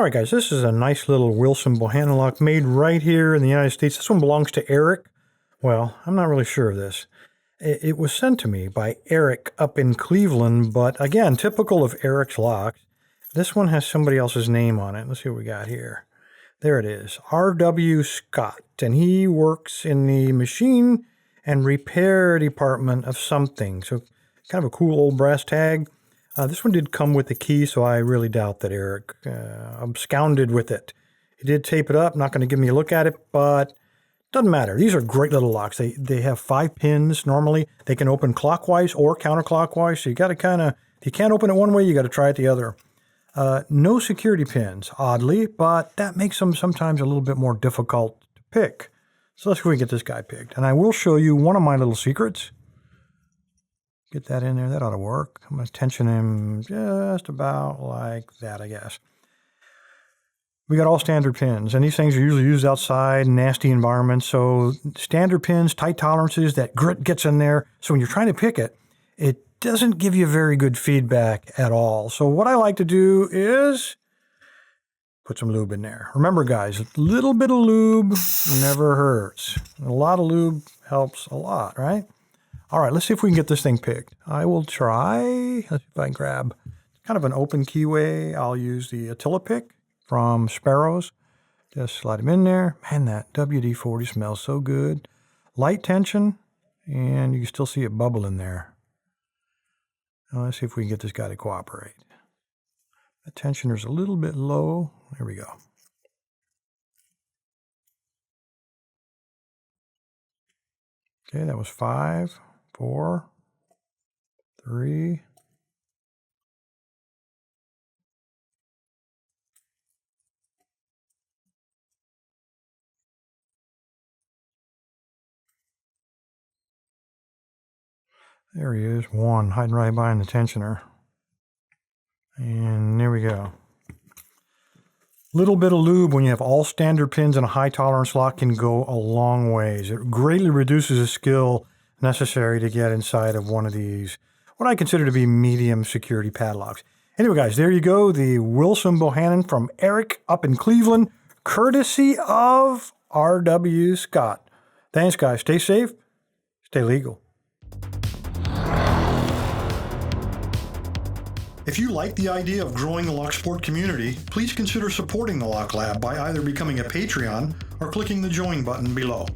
All right, guys, this is a nice little Wilson Bohannon lock made right here in the United States. This one belongs to Eric. Well, I'm not really sure of this. It was sent to me by Eric up in Cleveland, but again, typical of Eric's locks, this one has somebody else's name on it. Let's see what we got here. There it is, R.W. Scott, and he works in the machine and repair department of something. So kind of a cool old brass tag. This one did come with the key, so I really doubt that Eric absconded with it. He did tape it up, not going to give me a look at it, but doesn't matter. These are great little locks. They have 5 pins normally. They can open clockwise or counterclockwise, so you got to kind of, if you can't open it one way, you got to try it the other. No security pins, oddly, but that makes them sometimes a little bit more difficult to pick. So let's go and get this guy picked. And I will show you one of my little secrets. Get that in there. That ought to work. I'm going to tension him just about like that, I guess. We got all standard pins, and these things are usually used outside, nasty environments. So standard pins, tight tolerances, that grit gets in there. So when you're trying to pick it, it doesn't give you very good feedback at all. So what I like to do is put some lube in there. Remember, guys, a little bit of lube never hurts. A lot of lube helps a lot, right? All right, let's see if we can get this thing picked. I will try. Let's see if I can grab kind of an open keyway. I'll use the Attila pick from Sparrows. Just slide them in there. Man, that WD-40 smells so good. Light tension, and you can still see it bubble in there. Now let's see if we can get this guy to cooperate. The tensioner's a little bit low. There we go. Okay, that was 5, 4, 3. There he is, 1, hiding right behind the tensioner. And there we go. Little bit of lube when you have all standard pins and a high tolerance lock can go a long ways. It greatly reduces the skill necessary to get inside of one of these, what I consider to be medium security padlocks. Anyway, guys, there you go. The Wilson Bohannon from Eric up in Cleveland, courtesy of R.W. Scott. Thanks, guys. Stay safe. Stay legal. If you like the idea of growing the lock sport community, please consider supporting the Lock Lab by either becoming a Patreon or clicking the join button below.